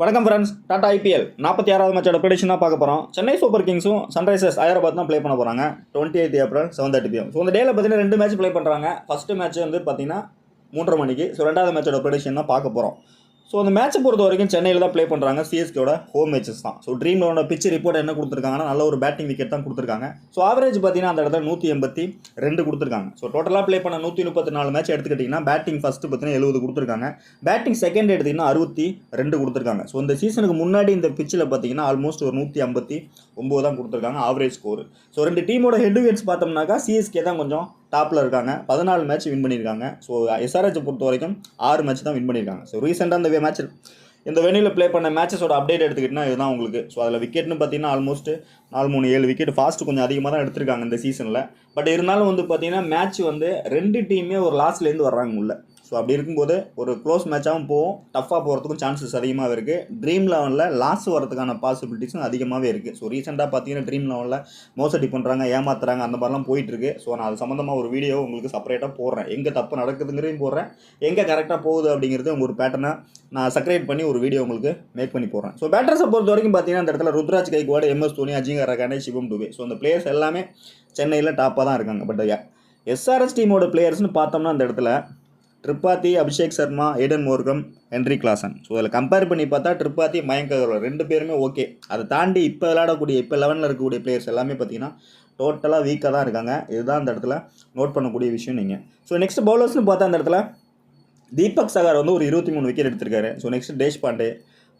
வணக்கம் friends, Tata IPL 46வது மேட்சோட prediction தான் பார்க்க போகிறோம். சென்னை சூப்பர் கிங்ஸும் சன்ரைசர்ஸ் ஹைதராபாத் தான் ப்ளே பண்ண போகிறாங்க 28 ஏப்ரல் 7:30 PM. ஸோ இந்த டேல பார்த்தீங்கன்னா 2 மேட்ச் ப்ளே பண்ணுறாங்க. ஃபஸ்ட்டு மேட்ச் வந்து பார்த்தீங்கன்னா 3:30 மணிக்கு. ஸோ ரெண்டாவது மேட்சோட ப்ரெடிக்ஷன் தான் பார்க்க போகிறோம். ஸோ அந்த மேட்சை பொறுத்த வரைக்கும் சென்னையில் தான் ப்ளே பண்ணுறாங்க. சிஎஸ்கேவோட ஹோம் மேட்சஸ் தான். ஸோ ட்ரீம் லெவனோட பிச் ரிப்போர்ட் என்ன கொடுத்துருக்காங்கன்னா நல்ல ஒரு பேட்டிங் விக்கெட் தான் கொடுத்துருக்காங்க. ஸோ ஆவரேஜ் பார்த்தீங்கன்னா அந்த இடத்துல 182 கொடுத்துருக்காங்க. ஸோ டோட்டலாக ப்ளே பண்ண 134 மேட்ச் எடுத்துக்கிட்டிங்கன்னா பேட்டிங் ஃபஸ்ட்டு பார்த்தீங்கன்னா 70 கொடுத்துருக்காங்க. பேட்டிங் செகண்ட் எடுத்திங்கன்னா 62 கொடுத்துருக்காங்க. ஸோ இந்த சீசனுக்கு முன்னாடி இந்த பிச்சில் பார்த்தீங்கன்னா ஆல்மோஸ்ட் ஒரு 159 தான் கொடுத்துருக்காங்க ஆவரேஜ் ஸ்கோர். ஸோ ரெண்டு டீமோட ஹெட்வேட்ஸ் பார்த்தோம்னாக்கா சிஎஸ்கே தான் கொஞ்சம் டாப்பில் இருக்காங்க. 14 மேட்ச் வின் பண்ணியிருக்காங்க. ஸோ எஸ்ஆர்ஹெச் பொறுத்த வரைக்கும் 6 மேட்ச் தான் வின் பண்ணியிருக்காங்க. ஸோ ரீசெண்டாக இந்த வெனியில் ப்ளே பண்ண மேட்சஸோட அப்டேட் எடுத்துக்கிட்டிங்கன்னா இதுதான் உங்களுக்கு. ஸோ அதில் விக்கெட்னு பார்த்தீங்கன்னா ஆல்மோஸ்ட் 4-3-7 விக்கெட் ஃபாஸ்ட் கொஞ்சம் அதிகமாக தான் எடுத்திருக்காங்க இந்த சீசனில். பட் இருந்தாலும் வந்து பார்த்தீங்கன்னா மேட்ச் வந்து ரெண்டு டீமே ஒரு லாஸ்ட்லேருந்து வர்றாங்க உள்ள. ஸோ அப்படி இருக்கும்போது ஒரு க்ளோஸ் மேட்சாகவும் போகும், டஃப்பாக போகிறதுக்கும் சான்சஸ் அதிகமாக இருக்குது. ட்ரீம் லெவனில் லாஸ் வரதுக்கான பாசிபிலிட்டிஸும் அதிகமாகவே இருக்குது. ஸோ ரீசெண்டாக பார்த்தீங்கன்னா ட்ரீம் லெவனில் மோசடி பண்ணுறாங்க, ஏமாத்துறாங்க, அந்த மாதிரிலாம் போயிட்டுருக்கு. ஸோ நான் அது சம்மந்தமாக ஒரு வீடியோ உங்களுக்கு செப்பரேட்டாக போடுறேன். எங்கே தப்பு நடக்குதுங்கிறதையும் போடுறேன், எங்கே கரெக்டாக போகுது அப்படிங்கிறது உங்கள் ஒரு பேட்டர்னை நான் செக்ரேட் பண்ணி ஒரு வீடியோ உங்களுக்கு மேக் பண்ணி போடுறேன். ஸோ பேட்டர்ஸை பொறுத்த வரைக்கும் பார்த்தீங்கன்னா அந்த இடத்துல ருத்ராஜ் கைக்வாட், MS தோனி, அஜிங்கர் ரஹானே, சிவம் டுபே. ஸோ அந்த பிளேயர்ஸ் எல்லாமே சென்னையில் டாப்பாக தான் இருக்காங்க. பட் எஸ்ஆர்எஸ் டீமோட பிளேயர்ஸ்னு பார்த்தோம்னா அந்த இடத்துல Tripathi, Abhishek Sharma, Aiden Markram, Heinrich Klaasen. So அதில் கம்பேர் பண்ணி பார்த்தா ட்ரிபாத்தி, மயங்க் அகர்வால் ரெண்டு பேருமே ஓகே. அதை தாண்டி இப்போ 11 இருக்கக்கூடிய பிளேயர்ஸ் எல்லாமே பார்த்தீங்கன்னா டோட்டலாக வீக்காக தான் இருக்காங்க. இதுதான் அந்த இடத்துல நோட் பண்ணக்கூடிய விஷயம் நீங்கள். ஸோ நெக்ஸ்ட் பவுலர்ஸ்னு பார்த்தா அந்த இடத்துல தீபக் சகார் வந்து ஒரு 23 விக்கெட் எடுத்திருக்காரு. So next Deshpande,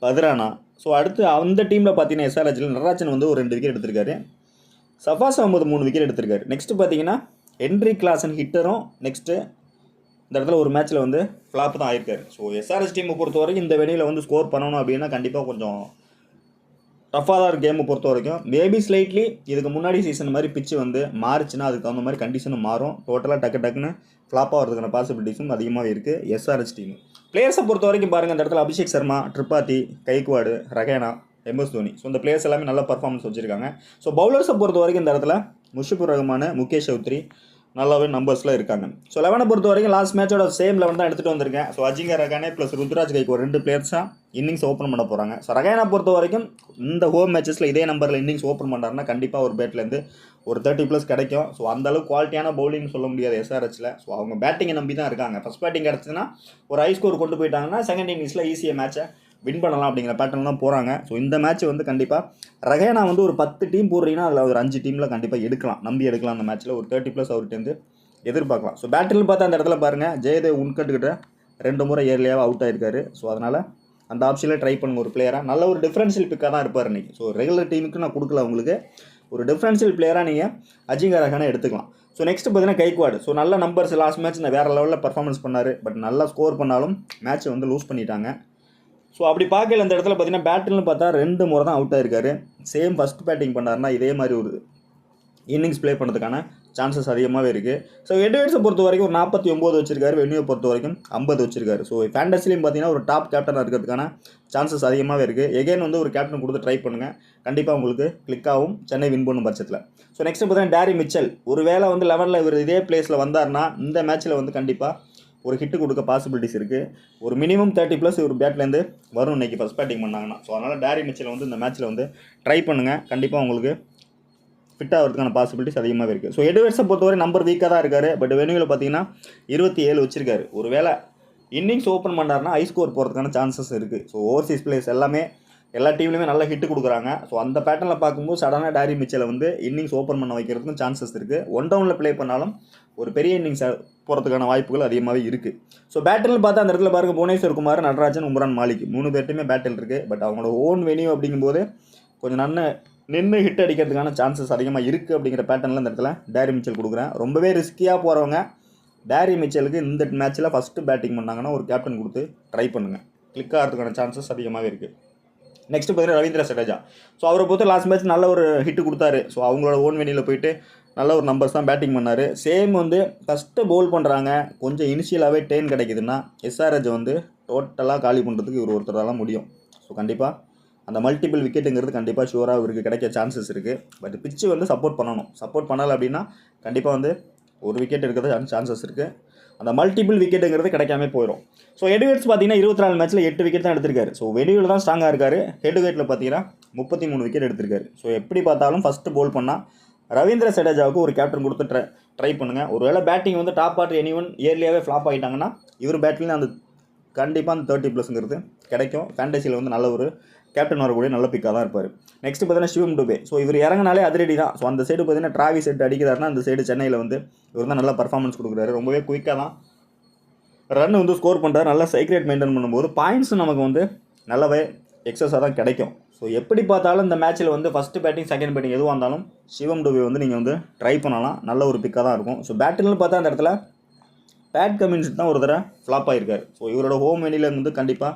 Pathirana. So அடுத்து அந்த டீமில் பார்த்தீங்கன்னா எஸ்ஆர்ஹெச்சில் நடராஜன் வந்து ஒரு 2 விக்கெட் எடுத்திருக்காரு. சஃபாஸ் அகமது 3 விக்கெட் எடுத்திருக்காரு. நெக்ஸ்ட் பார்த்தீங்கன்னா ஹென்ரி கிளாசன் ஹிட்டரும் நெக்ஸ்ட்டு இந்த இடத்துல ஒரு மேட்ச்சில் வந்து ஃப்ளாப் தான் ஆயிருக்காரு. ஸோ எஸ்ஆர்எஸ் டீமை பொறுத்த வரைக்கும் இந்த வெளியில் வந்து ஸ்கோர் பண்ணணும் அப்படின்னா கண்டிப்பாக கொஞ்சம் டஃப்பாக தான் இருக்குது கேமை பொறுத்த வரைக்கும். மேபி ஸ்லைட்லி இதுக்கு முன்னாடி சீசன் மாதிரி பிச்சு வந்து மாறிச்சுன்னா அதுக்கு தகுந்த மாதிரி கண்டிஷனும் மாறும். டோட்டலாக டக்குன்னு ஃப்ளாப்பாக வரதுக்கான பாசிபிலிட்டிஸும் அதிகமாக இருக்குது எஸ்ஆர்எஸ் டீம். பிளேயர்ஸை பொறுத்த வரைக்கும் பாருங்கள், இந்த இடத்துல அபிஷேக் சர்மா, ட்ரிபாத்தி, கைக்வாடு, ரஹேனா, MS தோனி. ஸோ இந்த பிளேயர்ஸ் எல்லாமே நல்ல பர்ஃபார்மன்ஸ் வச்சுருக்காங்க. ஸோ பவுலர்ஸை பொறுத்த வரைக்கும் இந்த இடத்துல முஷிபுர் ரஹ்மான், முகேஷ் சௌத்ரி நல்லாவே நம்பர்ஸில் இருக்காங்க. ஸோ 11 பொறுத்த வரைக்கும் லாஸ்ட் மேட்சோட சேம் 11 தான் எடுத்துகிட்டு வந்திருக்கேன். ஸோ அஜிங்கர் ரஹானே ப்ளஸ் ருத்ராஜ் கைக்வாட் 2 பிளேயர்ஸாக இன்னிங்ஸ் ஓப்பன் பண்ண போகிறாங்க. ஸோ ரஹானா பொறுத்த வரைக்கும் இந்த ஹோம் மேட்சஸில் இதே நம்பரில் இன்னிங்ஸ் ஓப்பன் பண்ணுறாருன்னா கண்டிப்பாக ஒரு பேட்லேருந்து ஒரு 30+ கிடைக்கும். ஸோ அந்தளவுக்கு குவாலிட்டியான பவுலிங் சொல்ல முடியாது எஸ்ஆர்ஹெச்சில். ஸோ அவங்க பேட்டிங்கை நம்பி தான் இருக்காங்க. ஃபஸ்ட் பேட்டிங் கிடச்சுன்னா ஒரு ஹை ஸ்கோர் கொண்டு போயிட்டாங்கன்னா செகண்ட் இன்னிங்ஸில் ஈஸியாக மேட்சை வின் பண்ணலாம் அப்படிங்கிற பேட்டர்ன் தான் போகிறாங்க. ஸோ இந்த மேட்ச் வந்து கண்டிப்பாக ரஹானா வந்து ஒரு 10 டீம் போடுறீங்கன்னா அதில் ஒரு 5 டீமில் கண்டிப்பாக நம்பி எடுக்கலாம். அந்த மேட்ச்சில் ஒரு 30+ அவர்கிட்டேருந்து எதிர்பார்க்கலாம். ஸோ பேட்டில் பார்த்தா அந்த இடத்துல பாருங்கள், ஜெயதேவ் உன்கட்டுக்கிட்ட 2 முறை இயர்லியாக அவுட் ஆயிருக்காரு. ஸோ அதனால் அந்த ஆப்ஷனில் ட்ரை பண்ணுங்க ஒரு பிளேயராக. நல்ல ஒரு டிஃப்ரென்ஷியல் பிக்காக தான் இருப்பார் இன்றைக்கி. ஸோ ரெகுலர் டீமுக்கு நான் கொடுக்கல உங்களுக்கு, ஒரு டிஃப்ரென்ஷியல் பிளேயராக நீங்கள் அஜிங்கர் ரஹானே எடுத்துக்கலாம். ஸோ நெக்ஸ்ட் பார்த்தீங்கன்னா கைக்வாடு. ஸோ நல்ல நம்பர்ஸ் லாஸ்ட் மேட்ச் நான் வேறு லெவலில் பர்ஃபார்மன்ஸ் பண்ணார். பட் நல்லா ஸ்கோர் பண்ணாலும் மேட்ச்சை வந்து லூஸ் பண்ணிட்டாங்க. ஸோ அப்படி பார்க்கல இந்த இடத்துல பார்த்தீங்கன்னா பேட்டில்னு பார்த்தா 2 முறை தான் அவுட் ஆயிருக்காரு. சேம் ஃபஸ்ட் பேட்டிங் பண்ணாருன்னா இதே மாதிரி ஒரு இன்னிங்ஸ் ப்ளே பண்ணுறதுக்கான சான்சஸ் அதிகமாகவே இருக்குது. ஸோ எட்வர்ட்ஸை பொறுத்த வரைக்கும் ஒரு 49 வச்சிருக்காரு. வென்யூவை பொறுத்த வரைக்கும் 50 வச்சிருக்காரு. ஸோ ஃபேண்டஸிலையும் பார்த்தீங்கன்னா ஒரு டாப் கேப்டனாக இருக்கிறதுக்கான சான்சஸ் அதிகமாகவே இருக்குது. எகைன் வந்து ஒரு கேப்டன் கொடுத்து ட்ரை பண்ணுங்கள், கண்டிப்பாக உங்களுக்கு கிளிக் ஆகும் சென்னை வின் பண்ணும் பட்சத்தில். ஸோ நெக்ஸ்ட் பார்த்தீங்கன்னா டேரி மிச்சல். ஒரு வேளை வந்து 11ல் இவர் இதே பிளேஸில் வந்தார்னா இந்த மேட்ச்சில் வந்து கண்டிப்பாக ஒரு ஹிட்டு கொடுக்க பாசிபிலிட்டிஸ் இருக்குது. ஒரு மினிமம் 30+ ஒரு பேட்லேருந்து வரும் இன்றைக்கி ஃபஸ்ட் பேட்டிங் பண்ணாங்கன்னா. ஸோ அதனால் டேரி மிச்சல் வந்து இந்த மேட்ச்சில் வந்து ட்ரை பண்ணுங்கள், கண்டிப்பாக உங்களுக்கு ஃபிட் ஆகிறதுக்கான பாசிபிலிட்டிஸ் அதிகமாக இருக்குது. ஸோ எட்வர்ட்ஸை பொறுத்தவரை நம்பர் வீக்காக தான் இருக்கார். பட் வெனியூவில் பார்த்தீங்கன்னா 27 வச்சிருக்காரு. ஒரு வேளை இன்னிங்ஸ் ஓப்பன் பண்ணார்னா ஹை ஸ்கோர் போகிறதுக்கான சான்சஸ் இருக்குது. ஸோ ஓவர்சீஸ் பிளேயர்ஸ் எல்லாமே எல்லா டீம்லையுமே நல்ல ஹிட்டு கொடுக்குறாங்க. ஸோ அந்த பேட்டர்னில் பார்க்கும்போது சடனாக டேரி மிச்சலை வந்து இன்னிங்ஸ் ஓப்பன் பண்ண வைக்கிறதுக்கும் சான்சஸ் இருக்குது. 1 டவுனில் ப்ளே பண்ணாலும் ஒரு பெரிய இன்னிங்ஸ் போகிறதுக்கான வாய்ப்புகள் அதிகமாகவே இருக்குது. ஸோ பேட்டில் பார்த்தா அந்த இடத்துல பாருங்கள், புவனேஸ்வர் குமார், நடராஜன், உம்ரான் மாலிக் 3 பேர்ட்டுமே பேட்டில் இருக்குது. பட் அவங்களோட ஓன் வெனியூ அப்படிங்கும்போது கொஞ்சம் நின்று ஹிட் அடிக்கிறதுக்கான சான்சஸ் அதிகமாக இருக்குது. அப்படிங்கிற பேட்டர்னில் இந்த இடத்துல டேரி மிச்சல் கொடுக்குறேன். ரொம்பவே ரிஸ்கியாக போகிறவங்க டேரி மிச்சலுக்கு இந்த மேட்ச்சில் ஃபஸ்ட்டு பேட்டிங் பண்ணாங்கன்னா ஒரு கேப்டன் கொடுத்து ட்ரை பண்ணுங்கள், கிளிக் ஆகிறதுக்கான சான்சஸ் அதிகமாகவே இருக்குது. நெக்ஸ்ட் பார்த்தீங்கன்னா ரவீந்திர ஜடேஜா. ஸோ அவரை பொறுத்த லாஸ்ட் மேட்ச் நல்ல ஒரு ஹிட்டு கொடுத்தாரு. ஸோ அவங்களோட ஓன் வெனியில் போயிட்டு நல்ல ஒரு நம்பர்ஸ் தான் பேட்டிங் பண்ணார். சேம் வந்து ஃபஸ்ட்டு பவுல் பண்ணுறாங்க, கொஞ்சம் இனிஷியலாகவே டேன் கிடைக்குதுன்னா எஸ்ஆர்ஹெச் வந்து டோட்டலாக காலி பண்ணுறதுக்கு இவர் ஒருத்தரால் முடியும். ஸோ கண்டிப்பாக அந்த மல்டிபிள் விக்கெட்டுங்கிறது கண்டிப்பாக ஷூராக இவருக்கு கிடைக்க சான்சஸ் இருக்குது. பட் பிச்சு வந்து சப்போர்ட் பண்ணணும். சப்போர்ட் பண்ணலை அப்படின்னா கண்டிப்பாக வந்து ஒரு விக்கெட் எடுக்கிறது சான்சஸ் இருக்குது. அந்த மல்டிபிள் விக்கெட்டுங்கிறது கிடைக்காம போயிடும். ஸோ ஹெட்விகேட்ஸ் பார்த்தீங்கன்னா 24 மேட்ச்சில் 8 விக்கெட் தான் எடுத்திருக்காரு. ஸோ வெளியில் தான் ஸ்ட்ராங்காக இருக்கார். ஹெட்விகேட்டில் பார்த்தீங்கன்னா 33 விக்கெட் எடுத்திருக்காரு. ஸோ எப்படி பார்த்தாலும் ஃபஸ்ட்டு போல் பண்ணால் ரவீந்திர ஜடேஜாவுக்கு ஒரு கேப்டன் கொடுத்து ட்ரை பண்ணுங்கள். ஒருவேளை பேட்டிங் வந்து டாப் ஆர்டர் எனிவன் இயர்லியாகவே ஃப்ளாப் ஆகிட்டாங்கன்னா இவர் பேட்டிங்லேயும் அந்த கண்டிப்பாக அந்த 30+ கிடைக்கும். ஃபேண்டசியில் வந்து நல்ல ஒரு கேப்டன் வரக்கூடிய நல்ல பிக்காக தான் இருப்பார். நெக்ஸ்ட் பார்த்தீங்கன்னா சிவம் டுபே. ஸோ இவர் இறங்கினாலே அதிரடி தான். ஸோ அந்த சைடு பார்த்தீங்கன்னா டிராவிஸ் செட் அடிக்கிறாருன்னா அந்த சைடு சென்னையில் வந்து இவர் தான் நல்ல பர்ஃபார்மன்ஸ் கொடுக்குறாரு. ரொம்பவே குயிக்காக தான் ரன் வந்து ஸ்கோர் பண்ணுறாரு. நல்லா ஸ்ட்ரைக் ரேட் மெயின்டைன் பண்ணும்போது பாயிண்ட்ஸும் நமக்கு வந்து நல்லாவே எக்ஸஸாக தான் கிடைக்கும். ஸோ எப்படி பார்த்தாலும் இந்த மேட்ச்சில் வந்து ஃபஸ்ட்டு பேட்டிங் செகண்ட் பேட்டிங் எதுவாக இருந்தாலும் சிவம் டுபே வந்து நீங்கள் வந்து ட்ரை பண்ணலாம். நல்ல ஒரு பிக்காக தான் இருக்கும். ஸோ பேட்டிங்னு பார்த்தா அந்த இடத்துல பேட் கமின்ஸ் தான் ஒரு தடவை ஃப்ளாப் ஆகிருக்காரு. ஸோ இவரோட ஹோம் வெனியில் வந்து கண்டிப்பாக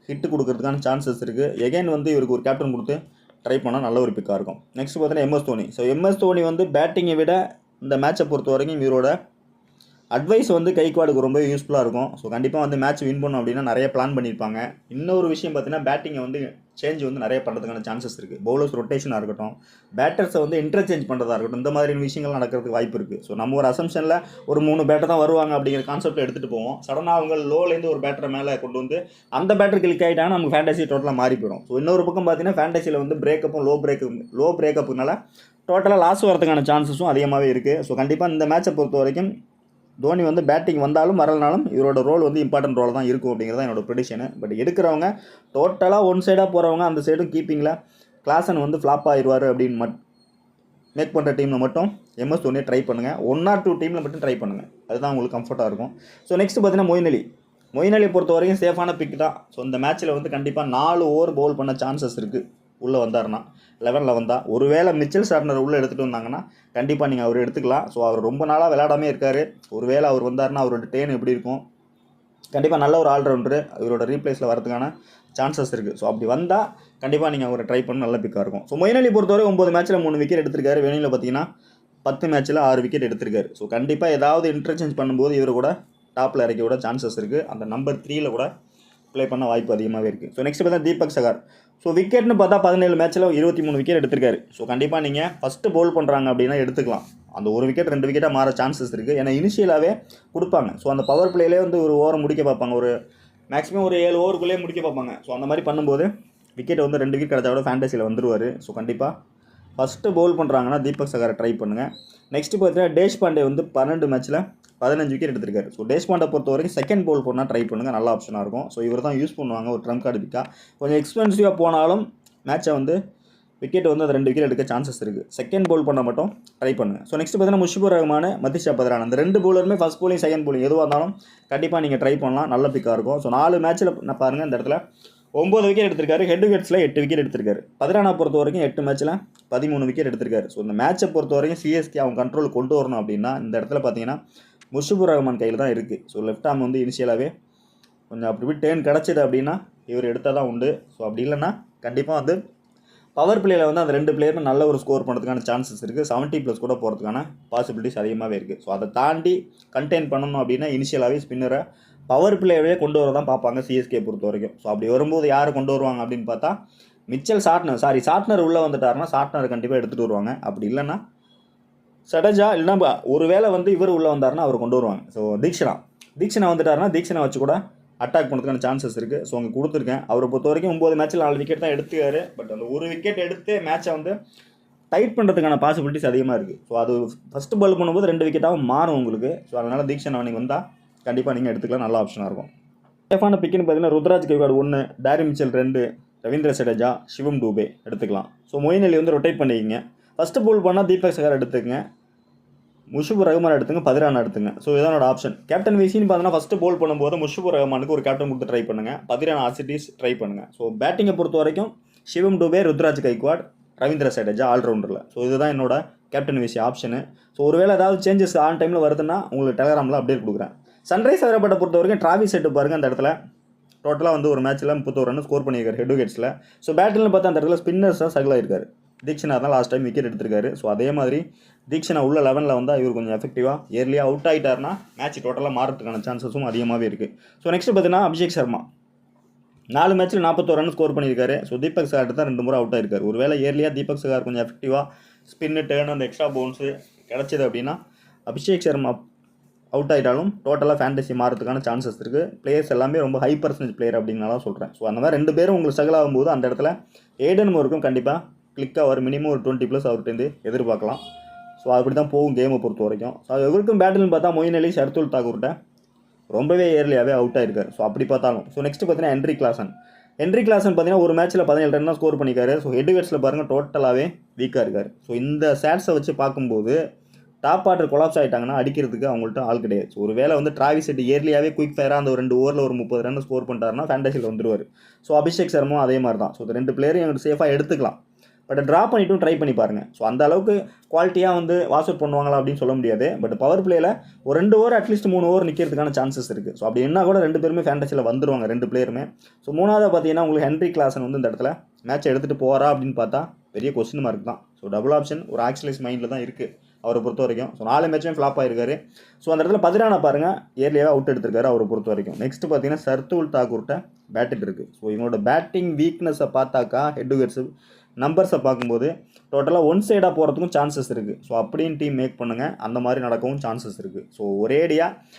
ஹிட்டு கொடுக்கறதுக்கான சான்சஸ் இருக்குது. எகைன் வந்து இவருக்கு ஒரு கேப்டன் கொடுத்து ட்ரை பண்ணால் நல்ல ஒரு பிக்காக இருக்கும். நெக்ஸ்ட் பார்த்தீங்கன்னா MS Dhoni. So MS Dhoni வந்து பேட்டிங்கை விட இந்த மேட்சை பொறுத்த வரைக்கும் இவரோட அட்வைஸ் வந்து கைக்குவாடுக்கு ரொம்ப யூஸ்ஃபுல்லாக இருக்கும். ஸோ கண்டிப்பாக வந்து மேட்ச் வின் பண்ணோம் அப்படின்னா நிறைய பிளான் பண்ணியிருப்பாங்க. இன்னொரு விஷயம் பார்த்தீங்கன்னா பேட்டிங்கை வந்து சேஞ்ச் வந்து நிறைய பண்ணுறதுக்கான சான்சஸ் இருக்குது. பவுலர்ஸ் ரொட்டேஷனாக இருக்கட்டும், பேட்டர்ஸை வந்து இன்டர்சேஞ்ச் பண்ணுறதா இருக்கட்டும், இந்த மாதிரியான விஷயங்கள் நடக்கிறதுக்கு வாய்ப்பு இருக்குது. ஸோ நம்ம ஒரு அசம்ஷனில் ஒரு 3 பேட்டர் தான் வருவாங்க அப்படிங்கிற கான்செப்ட்டில் எடுத்துகிட்டு போவோம். சடனாக அவங்க லோலேருந்து ஒரு பேட்டரை மேலே கொண்டு வந்து அந்த பேட்டர் கிளிக் ஆகிட்டாங்கன்னா நமக்கு ஃபேண்டசி டோட்டலாக மாறி போயிடும். ஸோ இன்னொரு பக்கம் பார்த்தீங்கன்னா ஃபேண்டசியில் வந்து பிரேக்கப்பும் லோ பிரேக்கப்புனால டோட்டலாக லாஸ் வரதுக்கான சான்சஸும் அதிகமாகவே இருக்குது. ஸோ கண்டிப்பாக இந்த மேட்சை பொறுத்த வரைக்கும் தோனி வந்து பேட்டிங் வந்தாலும் வரலனாலும் இவரோட ரோல் வந்து இம்பார்ட்டன்ட் ரோல் தான் இருக்கும் அப்படிங்கிறது என்னோட ப்ரெடிக்ஷனு. பட் எடுக்கிறவங்க டோட்டலாக ஒன் சைடாக போகிறவங்க அந்த சைடும் கீப்பிங்கில் கிளாசன் வந்து ஃப்ளாப் ஆயிடுவார் அப்படின்னு மேக் பண்ணுற டீமில் மட்டும் MS தோனியை ட்ரை பண்ணுங்கள். 1 or 2 டீமில் மட்டும் ட்ரை பண்ணுங்கள். அதுதான் உங்களுக்கு கம்ஃபர்ட்டாக இருக்கும். ஸோ நெக்ஸ்ட் பார்த்தீங்கன்னா மொயின் அலியை பொறுத்த வரைக்கும் சேஃபான பிக் தான். ஸோ இந்த மேட்ச்சில் வந்து கண்டிப்பாக 4 ஓவர் பவுல் பண்ண சான்சஸ் இருக்குது. உள்ளே வந்தார்னா 11ல் வந்தால் ஒருவேளை மிச்சல் சார்னர் உள்ளே எடுத்துகிட்டு வந்தாங்கன்னா கண்டிப்பாக நீங்கள் அவர் எடுத்துக்கலாம். ஸோ அவர் ரொம்ப நாளாக விளையாடாமே இருக்கார். ஒருவேளை அவர் வந்தார்னா அவரோட டேன் எப்படி இருக்கும், கண்டிப்பாக நல்ல ஒரு ஆல்ரவுண்டரு இவரோட ரீப்ளேஸில் வரதுக்கான சான்சஸ் இருக்குது. ஸோ அப்படி வந்தால் கண்டிப்பாக நீங்கள் அவரை ட்ரை பண்ண நல்ல பிக்காக இருக்கும். ஸோ மொயின் அலி பொறுத்தவரை 9 மேட்ச்சில் 3 விக்கெட் எடுத்திருக்காரு. வெளியில் பார்த்தீங்கன்னா 10 மேட்ச்சில் 6 விக்கெட் எடுத்திருக்காரு. ஸோ கண்டிப்பாக ஏதாவது இன்டர்சேஞ்ச் பண்ணும்போது இவர் கூட டாப்பில் இறக்கி விட சான்சஸ் இருக்குது. அந்த நம்பர் 3ல் கூட ப்ளே பண்ண வாய்ப்பு அதிகமாகவே இருக்குது. ஸோ நெக்ஸ்ட் பார்த்தா தீபக் சகார். ஸோ விக்கெட்னு பார்த்தா 17 மேட்ச்சில் 23 விக்கெட் எடுத்திருக்காரு. ஸோ கண்டிப்பாக நீங்கள் ஃபஸ்ட்டு பவுல் பண்ணுறாங்க அப்படின்னா எடுத்துக்கலாம். அந்த 1 விக்கெட் 2 விக்கெட்டாக மாற சான்சஸ் இருக்குது. ஏன்னா இனிஷியலாகவே கொடுப்பாங்க. ஸோ அந்த பவர் பிளேலே வந்து ஒரு ஓவர் முடிக்க பார்ப்பாங்க. ஒரு மேக்ஸிமம் ஒரு 7 ஓவருக்குள்ளேயே முடிக்க பார்ப்பாங்க. ஸோ அந்த மாதிரி பண்ணும்போது விக்கெட் வந்து 2 விக்கெட் கிடச்சா கூட ஃபேண்டசியில் வந்துருவார். ஸோ கண்டிப்பாக ஃபஸ்ட்டு பவுல் பண்ணுறாங்கன்னா தீபக் சகாரை ட்ரை பண்ணுங்கள். நெக்ஸ்ட்டு பார்த்தீங்கன்னா தேஷ்பாண்டே வந்து 12 மேட்ச்சில் 15 விக்கெட் எடுத்திருக்காரு. ஸோ தேஷ்பாண்டை பொறுத்த வரைக்கும் செகண்ட் பவுல் பண்ணால் ட்ரை பண்ணுங்கள். நல்ல ஆப்ஷனாக இருக்கும். ஸோ இவர் தான் யூஸ் பண்ணுவாங்க ஒரு ட்ரம்ப் கார்டு பிக்காக. கொஞ்சம் எக்ஸ்பென்சிவாக போனாலும் மேட்சை வந்து விக்கெட் வந்து அது 2 விக்கெட் எடுக்க சான்சஸ் இருக்குது. செகண்ட் பவுல் பண்ண மட்டும் ட்ரை பண்ணுங்கள். ஸோ நெக்ஸ்ட் பார்த்தீங்கன்னா முஷிபுர் ரஹ்மான், மதிஷா பத்ரான், அந்த 2 பவுலருமே ஃபஸ்ட் பவுலிங் செகண்ட் பவுலிங் எதுவாக இருந்தாலும் கண்டிப்பாக நீங்கள் ட்ரை பண்ணலாம். நல்ல பிக்காக இருக்கும். ஸோ 4 மேட்ச்சில் நான் பாருங்கள் இந்த இடத்துல 9 விக்கெட் எடுத்திருக்காரு. ஹெட் விக்கெட்ஸில் 8 விக்கெட் எடுத்திருக்காரு. பத்ரானை பொறுத்த வரைக்கும் 8 மேட்ச்சில் 13 விக்கெட் எடுத்திருக்காரு. ஸோ இந்த மேட்சை பொறுத்த வரைக்கும் சிஎஸ்கே அவங்க கண்ட்ரோல் கொண்டு வரணும் அப்படின்னா இந்த இடத்துல பார்த்தீங்கன்னா முஷிபுர் ரஹ்மான் கையில் தான் இருக்குது. ஸோ லெஃப்ட் ஆர்ம் வந்து இனிஷியலாகவே கொஞ்சம் அப்படி டேர்ன் கிடச்சிது அப்படின்னா இவர் எடுத்தால் தான் உண்டு. ஸோ அப்படி இல்லைன்னா கண்டிப்பாக வந்து பவர் பிளேயில் வந்து அந்த 2 பிளேயரும் நல்ல ஒரு ஸ்கோர் பண்ணுறதுக்கான சான்சஸ் இருக்குது. 70+ கூட போகிறதுக்கான பாசிபிலிட்டிஸ் அதிகமாகவே இருக்குது. ஸோ அதை தாண்டி கண்டெயின் பண்ணணும் அப்படின்னா இனிஷியலாகவே ஸ்பின்னரை பவர் பிளேயவே கொண்டு வர தான் பார்ப்பாங்க சிஎஸ்கே பொறுத்த வரைக்கும். ஸோ அப்படி வரும்போது யார் கொண்டு வருவாங்க அப்படின்னு பார்த்தா மிச்சல் சாட்னர் உள்ளே வந்துட்டாருன்னா சாட்னர் கண்டிப்பாக எடுத்துகிட்டு வருவாங்க. அப்படி இல்லைன்னா ஜடேஜா இல்லைன்னா ஒருவேளை வந்து இவர் உள்ளே வந்தாருன்னா அவர் கொண்டு வருவாங்க. ஸோ தீக்ஷனா வந்துட்டாருன்னா தீக்ஷனா வச்சு கூட அட்டாக் பண்ணுறதுக்கான சான்சஸ் இருக்குது. ஸோ அங்கே கொடுத்துருக்கேன். அவரை பொறுத்த வரைக்கும் 9 மேட்ச்சில் 4 விக்கெட் தான் எடுத்துக்காரு. பட் அந்த 1 விக்கெட் எடுத்து மேட்சை வந்து டைட் பண்ணுறதுக்கான பாசிபிலிட்டிஸ் அதிகமாக இருக்குது. ஸோ அது ஃபஸ்ட்டு பால் பண்ணும்போது 2 விக்கெட்டாகவும் மாறும் உங்களுக்கு. ஸோ அதனால் தீக்ஷனா நீங்கள் வந்தால் கண்டிப்பாக நீங்கள் எடுத்துக்கலாம். நல்ல ஆப்ஷனாக இருக்கும். சேஃபான பிக்குன்னு பார்த்தீங்கன்னா ருத்ராஜ் கைவாட் 1, டாரி மிச்சல் 2, ரவீந்திர ஜடேஜா, சிவம் டூபே எடுத்துக்கலாம். ஸோ மொயின் அலி வந்து ரொட்டேட் பண்ணிக்கிங்க. ஃபஸ்ட்டு பவுல் பண்ணால் தீபக் சகார் எடுத்துக்கங்க, முஷிபுர் ரஹ்மான் எடுத்துங்க, பத்ரான் எடுத்துங்க. ஸோ இதனோட ஆப்ஷன். கேப்டன் விசின்னு பார்த்தீங்கன்னா ஃபஸ்ட்டு பவுல் பண்ணும்போது முஷிபுர் ரஹ்மானுக்கு ஒரு கேப்டன் கொடுத்து ட்ரை பண்ணுங்கள். பத்ரான் ஆர்சிடிஸ் ட்ரை பண்ணுங்கள். ஸோ பேட்டிங்கை பொறுத்த வரைக்கும் சிவம் டூபே, ருத்ராஜ் கைக்வாட், ரவீந்திர ஜடேஜா ஆல்ரவுண்டரில். ஸோ இதுதான் என்னோட கேப்டன் விசி ஆப்ஷனு. ஸோ ஒருவேளை ஏதாவது சேஞ்சஸ் ஆன் டைமில் வருதுன்னா உங்களுக்கு டெலகிராமில் அப்டேட் கொடுக்குறேன். சன்ரைஸ் ஹைதராபாத்தை பொறுத்த வரைக்கும் டிராவிஸ் ஹெட் பாருங்கள். அந்த இடத்துல டோட்டலாக வந்து ஒரு மேட்ச்சில் 31 ரன் ஸ்கோர் பண்ணியிருக்காரு ஹெட் விக்கெட்ஸில். ஸோ பேட்டில்னு பார்த்தா அந்த இடத்துல ஸ்பின்னர்ஸாக ஸ்ட்ரகிள் ஆகிருக்காரு. தீக்ஷனா தான் லாஸ்ட் டைம் விக்கெட் எடுத்திருக்காரு. ஸோ அதே மாதிரி தீக்ஷனா உள்ள 11ல் வந்தால் இவர் கொஞ்சம் எஃபெக்டிவாக இயர்லியாக அவுட் ஆகிட்டார்னா மேட்ச் டோட்டலாக மாறதுக்கான சான்சஸும் அதிகமாகவே இருக்குது. ஸோ நெக்ஸ்ட் பார்த்தீங்கன்னா அபிஷேக் சர்மா 4 மேட்ச்சில் 41 ரன் ஸ்கோர் பண்ணியிருக்காரு. ஸோ தீபக் சகார் தான் 2 முறை அவுட் ஆகிருக்காரு. ஒருவேளை இயர்லியாக தீபக் சகார் கொஞ்சம் எஃபெக்டிவாக ஸ்பின்னு டேர்ன் அந்த எக்ஸ்ட்ரா பவுன்ஸு கிடச்சிது அப்படின்னா அபிஷேக் சர்மா அவுட் ஆகிட்டாலும் டோட்டலாக ஃபேண்டசி மாறதுக்கான சான்சஸ் இருக்குது. பிளேயர்ஸ் எல்லாமே ரொம்ப ஹை பர்சன்டேஜ் பிளேயர் அப்படின்னாலும் சொல்கிறேன். ஸோ அந்த மாதிரி 2 பேரும் உங்களுக்கு ஸ்ட்ரகிள் ஆகும்போது அந்த இடத்துல ஏடன் மோருக்கும் கண்டிப்பாக கிளிக்காக வரும். மினிமம் ஒரு 20+ அவர்கிட்ட எதிர்பார்க்கலாம். ஸோ அப்படி தான் போகும் கேமை பொறுத்த வரைக்கும். ஸோ எவருக்கும் பேட்டில்னு பார்த்தா மொயின் அலி ஷர்துல் தாக்கூர்கிட்ட ரொம்பவே ஏர்லியாகவே அவுட் ஆயிருக்காரு. ஸோ அப்படி பார்த்தாலும் ஸோ நெக்ஸ்ட் பார்த்தீங்கன்னா ஹென்ரி கிளாசன் பார்த்தீங்கன்னா ஒரு மேட்ச்சில் 17 ரன் தான் ஸ்கோர் பண்ணிக்காரு. ஸோ ஹெட்வேர்ட்ஸில் பாருங்கள் டோட்டலாகவே வீக்காக இருக்கார். ஸோ இந்த ஸ்டாட்ஸை வச்சு பார்க்கும்போது டாப் ஆர்டர் கொலாப்ஸ் ஆகிட்டாங்கன்னா அடிக்கிறதுக்கு அவங்கள்ட்ட ஆள் கிடையாது. ஸோ ஒரு வேளை வந்து டிராவிஸ் ஹெட் இயர்லியாகவே குயிக் ஃபயராக அந்த ஒரு 2 ஓவரில் ஒரு 30 ரன் ஸ்கோர் பண்ணிட்டாருன்னா ஃபேண்டசியில் வந்துருவார். ஸோ அபிஷேக் சர்மாவும் அதே மாதிரி தான். ஸோ இந்த 2 பிளேயரையும் எங்களுக்கு சேஃபாக எடுத்துக்கலாம். பட் ட்ரா பண்ணிட்டும் ட்ரை பண்ணி பாருங்கள். ஸோ அந்த அளவுக்கு குவாலிட்டியாக வந்து வாஷ் அவுட் பண்ணுவாங்களா அப்படின்னு சொல்ல முடியாது. பட் பவர் பிளேயில் ஒரு 2 ஓவர் அட்லீஸ்ட் 3 ஓவர் நிற்கிறதுக்கான சான்சஸ் இருக்குது. ஸோ அப்படி என்ன கூட 2 பேருமே ஃபேண்டசியில் வந்துருவாங்க 2 பிளேயருமே. ஸோ மூணாவது பார்த்தீங்கன்னா உங்களுக்கு ஹென்ரி கிளாசன் வந்து இந்த இடத்துல மேட்ச் எடுத்துகிட்டு போகிறா அப்படின்னு பார்த்தா பெரிய கொஸ்டின் மார்க் தான். ஸோ டபுள் ஆப்ஷன் ஒரு ஆக்சுவலைஸ் மைண்டில் தான் இருக்குது அவரை பொறுத்த வரைக்கும். ஸோ 4 மேட்சுமே ஃப்ளாப் ஆகிருக்காரு. ஸோ அந்த இடத்துல பதிரான பாருங்கள் ஏர்லியாகவே அவுட் எடுத்திருக்காரு அவரை பொறுத்த வரைக்கும். நெக்ஸ்ட் பார்த்தீங்கன்னா ஷர்துல் தாக்கூர்கிட்ட பேட்டிட் இருக்குது. ஸோ இவங்களோட பேட்டிங் வீக்னஸை பார்த்தாக்கா ஹெட்வேர்ட்ஸு நம்பர்ஸை பார்க்கும்போது டோட்டலாக ஒன் சைடாக போகிறதுக்கும் சான்சஸ் இருக்குது. ஸோ அப்படின்னு டீம் மேக் பண்ணுங்கள். அந்த மாதிரி நடக்கவும் சான்சஸ் இருக்குது. ஸோ ஒரேடியாக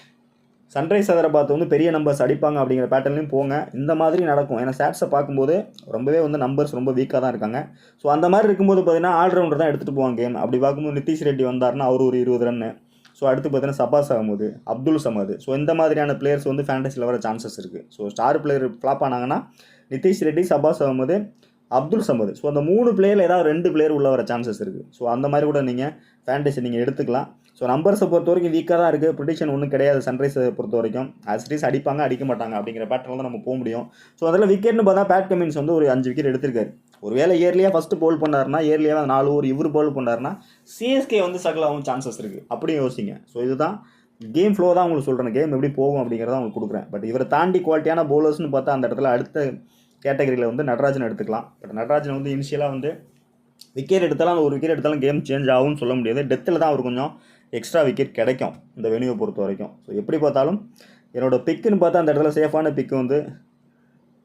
சன்ரைஸ் ஹைதராபாத் வந்து பெரிய நம்பர்ஸ் அடிப்பாங்க அப்படிங்கிற பேட்டர்லையும் போங்க. இந்த மாதிரி நடக்கும். ஏன்னா ஸ்டாட்ஸை பார்க்கும்போது ரொம்பவே வந்து நம்பர்ஸ் ரொம்ப வீக்காக தான் இருக்காங்க. ஸோ அந்த மாதிரி இருக்கும்போது பார்த்தீங்கன்னா ஆல்ரவுண்டர் தான் எடுத்துகிட்டு போவாங்க கேம். அப்படி பார்க்கும்போது நிதிஷ் ரெட்டி வந்தார்னா அவர் ஒரு 20 ரன்னு. ஸோ அடுத்து பார்த்தீங்கன்னா சபாஸ் அகமது, அப்துல் சமது. ஸோ இந்த மாதிரியான பிளேயர்ஸ் வந்து ஃபேண்டசியில் வர சான்சஸ் இருக்குது. ஸோ ஸ்டார் பிளேயர் ஃப்ளாப் ஆனாங்கன்னா நிதிஷ் ரெட்டி, சபாஸ் அகமது, அப்துல் சமது. ஸோ அந்த 3 பிளேயரில் ஏதாவது 2 பிளேயர் உள்ள வர சான்சஸ் இருக்குது. ஸோ அந்த மாதிரி கூட நீங்கள் ஃபேண்டசி நீங்கள் எடுத்துக்கலாம். ஸோ நம்பர்ஸை பொறுத்த வரைக்கும் வீக்காக தான் இருக்குது. ப்ரிடிக்ஷன் ஒன்றும் கிடையாது சன்ரைஸை பொறுத்த வரைக்கும். ஆஸ்ட்ரீஸ் அடிப்பாங்க அடிக்க மாட்டாங்க அப்படிங்கிற பேட்டர்னில் தான் நம்ம போக முடியும். ஸோ அதில் விக்கெட்னு பார்த்தா பேட் கமின்ஸ் வந்து ஒரு 5 விக்கெட் எடுத்திருக்காரு. ஒரு வேளை இயர்லியாக ஃபஸ்ட்டு போல் பண்ணாருன்னா இயர்லியாக 4 ஓவர் இவர் போல் பண்ணாருன்னா சிஎஸ்கே வந்து ஸ்ட்ரகிள் ஆகும் சான்சஸ் இருக்குது. அப்படியும் யோசிங்க. ஸோ இதுதான் கேம் ஃப்ளோ தான் உங்களுக்கு சொல்கிறேன். கேம் எப்படி போகும் அப்படிங்கிறத உங்களுக்கு கொடுக்குறேன். பட் இவரை தாண்டி குவாலிட்டியான பவுலர்ஸ்னு பார்த்தா அந்த இடத்துல அடுத்த கேட்டகரியில் வந்து நடராஜன் எடுத்துக்கலாம். பட் நடராஜன் வந்து இனிஷியலாக வந்து விக்கெட் எடுத்தாலும் அந்த ஒரு விக்கெட் எடுத்தாலும் கேம் சேஞ்ச் ஆகும்னு சொல்ல முடியாது. டெத்தில் தான் அவர் கொஞ்சம் எக்ஸ்ட்ரா விக்கெட் கிடைக்கும் இந்த வெனியூவை பொறுத்த வரைக்கும். ஸோ எப்படி பார்த்தாலும் என்னோட பிக்குன்னு பார்த்தா அந்த இடத்துல சேஃபான பிக்கு வந்து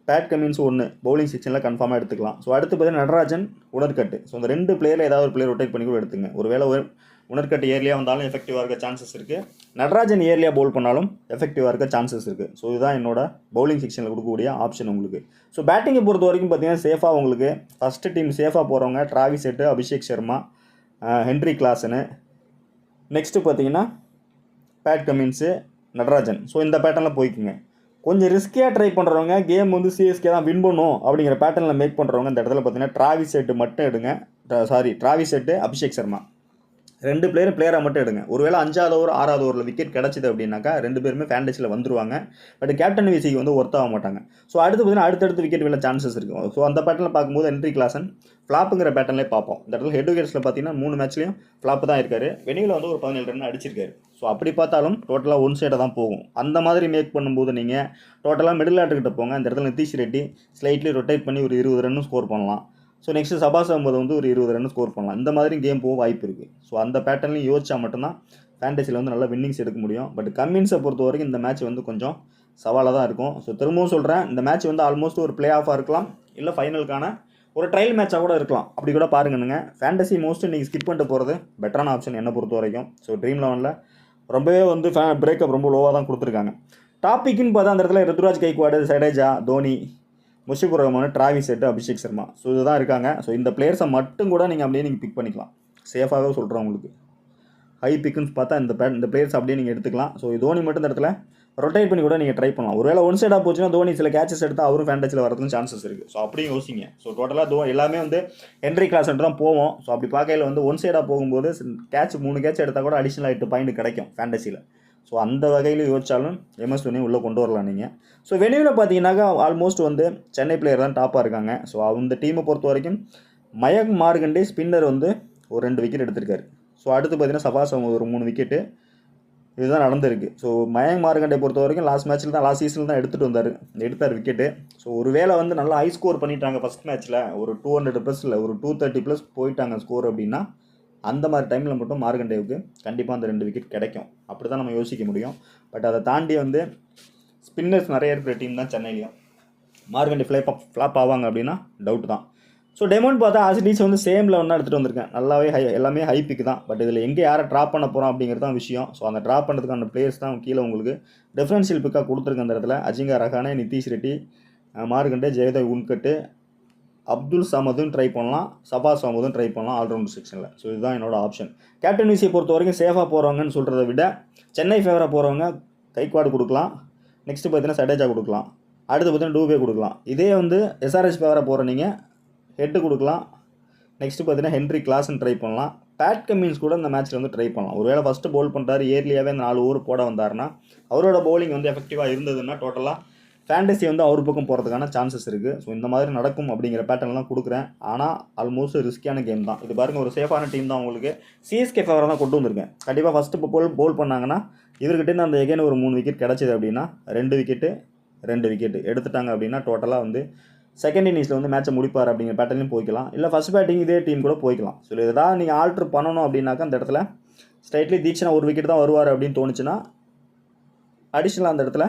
பேட் கமின்ஸ் 1 பவுலிங் செக்ஷனில் கன்ஃபார்மாக எடுத்துக்கலாம். ஸோ அடுத்து பார்த்தீங்கன்னா நடராஜன், உணர்கட்டு. ஸோ இந்த 2 பிளேயரில் ஏதாவது ஒரு பிளேயர் ரொட்டேட் பண்ணி கூட எடுத்துங்க. ஒரு வேளை உணர்கட்டு ஏர்லியாக வந்தாலும் எஃபெக்டிவாக இருக்க சான்சஸ் இருக்குது. நடராஜன் ஏர்லியாக பவுல் பண்ணாலும் எஃபெக்டிவாக இருக்க சான்சஸ் இருக்குது. ஸோ இதுதான் என்னோட பவுலிங் செக்ஷனில் கொடுக்கக்கூடிய ஆப்ஷன் உங்களுக்கு. ஸோ பேட்டிங்கை பொறுத்த வரைக்கும் பார்த்தீங்கன்னா சேஃபாக உங்களுக்கு ஃபஸ்ட்டு டீம் சேஃபாக போகிறவங்க Travis Head, Abhishek Sharma, Heinrich Klaasen. Next பார்த்தீங்கன்னா பேட் கமின்ஸு, நடராஜன். ஸோ இந்த பேட்டர்னில் போய்க்குங்க. கொஞ்சம் ரிஸ்கியாக ட்ரை பண்ணுறவங்க கேம் வந்து சிஎஸ்கே தான் வின் பண்ணும் அப்படிங்கிற பேட்டர்னில் மேக் பண்ணுறவங்க இந்த இடத்துல பார்த்தீங்கன்னா டிராவிஸ் ஹெட் மட்டும் எடுங்க. டிராவிஸ் ஹெட், அபிஷேக் சர்மா 2 பிளேயராக மட்டும் எடுங்க. ஒருவேளை 5வது ஓவர் 6வது ஓவரில் விக்கெட் கிடச்சிது அப்படின்னாக்கா 2 பேருமே ஃபேண்டசியில் வந்துருவாங்க. பட் கேப்டன் விசிக்கு வந்து ஒர்த் ஆக மாட்டாங்க. ஸோ அடுத்து பார்த்தீங்கன்னா அடுத்தடுத்து விக்கெட் விழ சான்சஸ் இருக்குது. ஸோ அந்த பேட்டர்னில் பார்க்கும்போது ஹென்ரி கிளாசன் ஃப்ளாப்புங்கிற பேட்டர்லேயே பார்ப்போம். இந்த இடத்துல ஹெட் விக்கெட்ஸில் பார்த்தீங்கன்னா 3 மேட்ச்லையும் ஃப்ளாப் தான் இருக்காரு. வெனியில் வந்து ஒரு 17 ரன் அடிச்சிருக்காரு. ஸோ அப்படி பார்த்தாலும் டோட்டலாக ஒன் சைடாக தான் போகும். அந்த மாதிரி மேக் பண்ணும்போது நீங்கள் டோட்டலாக மிடில் ஆர்டர்கிட்ட போங்க. இந்த இடத்துல நிதிஷ் ரெட்டி ஸ்லைட்லி ரொட்டேட் பண்ணி ஒரு 20 ரன்னும் ஸ்கோர் பண்ணலாம். ஸோ நெக்ஸ்ட்டு சபாஸ் அகமது வந்து ஒரு 20 ரன் ஸ்கோர் பண்ணலாம். இந்த மாதிரி கேம் போக வாய்ப்பு இருக்குது. ஸோ அந்த பேட்டர்லையும் யோசிச்சா மட்டும்தான் ஃபேண்டசியில் வந்து நல்லா வின்னிங்ஸ் எடுக்க முடியும். பட் கமின்ஸை பொறுத்த வரைக்கும் இந்த மேட்ச் வந்து கொஞ்சம் சவாலாக தான் இருக்கும். ஸோ திரும்பவும் சொல்கிறேன், இந்த மேட்ச் வந்து ஆல்மோஸ்ட் ஒரு பிளே ஆஃபாக இருக்கலாம், இல்லை ஃபைனலுக்கான ஒரு ட்ரையல் மேட்சாக கூட இருக்கலாம். அப்படி கூட பாருங்கன்னுங்க. ஃபேண்டசி மோஸ்ட்டு நீங்கள் ஸ்கிப் பண்ணிட்டு போகிறது பெட்டரான ஆப்ஷன் என்னை பொறுத்த வரைக்கும். ஸோ ட்ரீம் 11ல் ரொம்பவே வந்து பிரேக்கப் ரொம்ப லோவாக தான் கொடுத்துருக்காங்க. டாப்பிக்குன்னு பார்த்தா அந்த இடத்துல Ruturaj Gaikwad, Jadeja, Dhoni, Mushfiqur Rahman, Travis Head, Abhishek Sharma. So இதுதான் இருக்காங்க. ஸோ இந்த பிளேயர்ஸை மட்டும் கூட நீங்கள் அப்படியே பிக் பண்ணிக்கலாம். சேஃபாகவே சொல்கிறேன் உங்களுக்கு. ஹை பிக்குன்னு பார்த்தா இந்த பிளேயர்ஸ் அப்படியே நீங்கள் எடுத்துக்கலாம். ஸோ தோனி மட்டும் இந்த இடத்துல ரொட்டேட் பண்ணி கூட நீங்கள் ட்ரை பண்ணலாம். ஒருவேளை ஒன் சைடாக போச்சுன்னா தோனி சில கேச்சஸ் எடுத்தால் அவரும் ஃபேண்டசியில் வரதுக்கும் சான்சஸ் இருக்குது. ஸோ அப்படியும் யோசிங்க. ஸோ டோட்டலாக எல்லாமே வந்து ஹென்ரி கிளாசன் தான் போவோம். ஸோ அப்படி பார்க்கையில் வந்து ஒன் சைடாக போகும்போது 3 கேட்ச் எடுத்தால் கூட அடிஷனல் 8 பாயிண்ட் கிடைக்கும் ஃபேண்டசியில். ஸோ அந்த வகையில் யோசிச்சாலும் எம்எஸ் தோனி உள்ளே கொண்டு வரலாம் நீங்கள். ஸோ வெனியூவில் பார்த்தீங்கன்னாக்கா ஆல்மோஸ்ட் வந்து சென்னை பிளேயர் தான் டாப்பாக இருக்காங்க. ஸோ அந்த டீமை பொறுத்த வரைக்கும் மயங்க் மார்கண்டே ஸ்பின்னர் வந்து ஒரு 2 விக்கெட் எடுத்திருக்காரு. ஸோ அடுத்து பார்த்தீங்கன்னா சபாஸ் ஒரு 3 விக்கெட்டு. இதுதான் நடந்திருக்கு. ஸோ மயங்க் மார்கண்டே பொறுத்த வரைக்கும் லாஸ்ட் சீசனில் தான் எடுத்தார் விக்கெட்டு. ஸோ ஒரு வேளை வந்து நல்லா ஹை ஸ்கோர் பண்ணிட்டாங்க ஃபஸ்ட் மேட்ச்சில் ஒரு 200+ இல்லை ஒரு 230+ போயிட்டாங்க ஸ்கோர் அப்படின்னா அந்த மாதிரி டைமில் மட்டும் மார்கண்டேவுக்கு கண்டிப்பாக அந்த 2 விக்கெட் கிடைக்கும். அப்படி தான் நம்ம யோசிக்க முடியும். பட் அதை தாண்டி வந்து ஸ்பின்னர்ஸ் நிறைய இருக்கிற டீம் தான் சென்னையிலையும். மார்கண்டே ஃப்ளாப் ஆவாங்க அப்படின்னா டவுட் தான். ஸோ டெமோன்னு பார்த்தா ஆசிடிஸ் வந்து சேம் லெவன் தான் எடுத்துகிட்டு வந்திருக்கேன். நல்லாவே எல்லாமே ஹை பிக் தான். பட் இதில் எங்கே யாரை ட்ராப் பண்ண போகிறோம் அப்படிங்கிறது தான் விஷயம். ஸோ அந்த ட்ராப் பண்ணுறதுக்கான பிளேயர்ஸ் தான் கீழே உங்களுக்கு டிஃபரன்ஷியல் பிக்காக கொடுத்துருக்க அந்த இடத்துல. அஜிங்கா ரஹானே, நிதிஷ் ரெட்டி, மார்கண்டே, ஜெயதேவ் உன்கட்டு, அப்துல் சமதும் ட்ரை பண்ணலாம், சபாஸ் அஹமதும் ட்ரை பண்ணலாம் ஆல்ரவுண்ட் செக்ஷனில். ஸோ இதுதான் என்னோட ஆப்ஷன். கேப்டன் விசியை பொறுத்த வரைக்கும் சேஃபாக போகிறவங்கன்னு சொல்கிறத விட சென்னை ஃபேவராக போகிறவங்க கைக்வாடு கொடுக்கலாம். நெக்ஸ்ட்டு பார்த்தீங்கன்னா சடேஜா கொடுக்கலாம். அடுத்து பார்த்தீங்கன்னா டூபே கொடுக்கலாம். இதே வந்து எஸ்ஆர்எஸ் ஃபேவராக போகிற நீங்கள் ஹெட்டு கொடுக்கலாம். நெக்ஸ்ட்டு பார்த்தீங்கன்னா ஹென்ரி கிளாஸ்ன்னு ட்ரை பண்ணலாம். பேட் கமின்ஸ் கூட இந்த மேட்ச்சில் வந்து ட்ரை பண்ணலாம். ஒருவேளை ஃபஸ்ட்டு பவுல் பண்ணுறாரு, இயர்லியாகவே அந்த 4 ஓவர் போட வந்தாருன்னா அவரோட பவுலிங் வந்து எஃபெக்டிவாக இருந்ததுன்னா டோட்டலாக ஃபேண்டசி வந்து அவர் பக்கம் போகிறதுக்கான சான்சஸ் இருக்குது. ஸோ இந்த மாதிரி நடக்கும் அப்படிங்கிற பேட்டர்ன்லாம் கொடுக்குறேன். ஆனால் ஆல்மோஸ்ட் ரிஸ்கியான கேம் தான் இது. பாருங்கள், ஒரு சேஃபான டீம் தான் உங்களுக்கு. சிஎஸ்கே ஃபேவராக தான் கொண்டு வந்திருக்கேன். கண்டிப்பாக ஃபஸ்ட்டு பவுல் பண்ணாங்கன்னா இவர்கிட்ட அந்த எகைன் ஒரு 3 விக்கெட் கிடச்சிது அப்படின்னா 2 விக்கெட்டு எடுத்துட்டாங்க அப்படின்னா டோட்டலாக வந்து செகண்ட் இன்னிங்ஸில் வந்து மேட்சை முடிப்பார் அப்படிங்கிற பேட்டர்லையும் போய்க்கலாம். இல்லை ஃபஸ்ட் பேட்டிங் இதே டீம் கூட போய்க்கலாம். ஸோ எதாவது நீங்கள் ஆல்ட்ரு பண்ணணும் அப்படின்னாக்கா அந்த இடத்துல ஸ்ட்ரைட்லி தீக்ஷனா 1 விக்கெட் தான் வருவார் அப்படின்னு தோணுச்சுன்னா அடிஷ்னலாக அந்த இடத்துல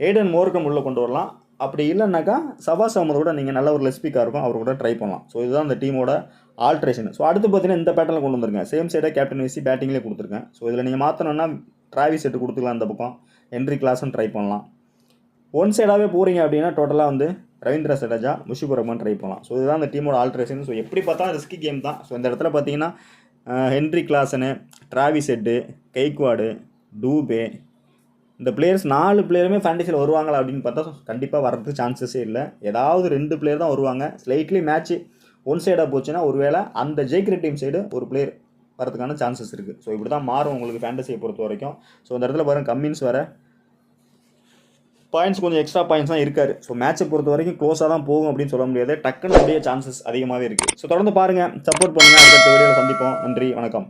ஏடன் மோர்கம் உள்ளே கொண்டு வரலாம். அப்படி இல்லைன்னாக்கா சபாஸ் அஹமது கூட நீங்கள் நல்ல ஒரு லெஸ்பிக்காக இருக்கும், அவர் கூட ட்ரை பண்ணலாம். ஸோ இதுதான் இந்த டீமோட ஆல்ட்ரேஷன். ஸோ அடுத்து பார்த்தீங்கன்னா இந்த பேட்டர்னில் கொண்டு வந்திருக்கேன். சேம் சைடாக கேப்டன் விசி பேட்டிங்லேயே கொடுத்துருக்கேன். ஸோ இதில் நீங்கள் மாற்றணுன்னா டிராவிஸ் செட்டு கொடுத்துக்கலாம். இந்த பக்கம் ஹென்ரி கிளாஸும் ட்ரை பண்ணலாம். ஒன் சைடாகவே போகிறீங்க அப்படின்னா டோட்டலாக வந்து ரவீந்திர ஜடேஜா, முஷிபுர் ரஹ்மான் ட்ரை பண்ணலாம். ஸோ இதுதான் இந்த டீமோட ஆல்ட்ரேஷன். ஸோ எப்படி பார்த்தா ரிஸ்கி கேம் தான். ஸோ இந்த இடத்துல பார்த்தீங்கன்னா Heinrich Klaasen, Travis Head, Gaikwad, Dube, இந்த பிளேயர்ஸ் 4 பிளேயருமே ஃபேண்டசியில் வருவாங்களா அப்படின்னு பார்த்தா கண்டிப்பாக வரதுக்கு சான்சஸே இல்லை. ஏதாவது 2 பிளேயர் தான் வருவாங்க. ஸ்லைட்லி மேட்ச்சு ஒன் சைடாக போச்சுன்னா ஒருவேளை அந்த ஜெயிக்கிற டீம் சைடு ஒரு பிளேயர் வரதுக்கான சான்சஸ் இருக்குது. ஸோ இப்படி தான் மாறும் உங்களுக்கு ஃபேண்டசியை பொறுத்த வரைக்கும். ஸோ இந்த இடத்துல பாருங்கள், கம்மின்ஸ் வேறு பாயிண்ட்ஸ் கொஞ்சம் எக்ஸ்ட்ரா பாயிண்ட்ஸ் தான் இருக்காரு. ஸோ மேட்சை பொறுத்த வரைக்கும் க்ளோஸாக தான் போகும் அப்படின்னு சொல்ல முடியாது. டக்குன்னு முடிய சான்சஸ் அதிகமாகவே இருக்குது. ஸோ தொடர்ந்து பாருங்கள், சப்போர்ட் பண்ணுங்கள். அடுத்த வீடியோவில் சந்திப்போம். நன்றி, வணக்கம்.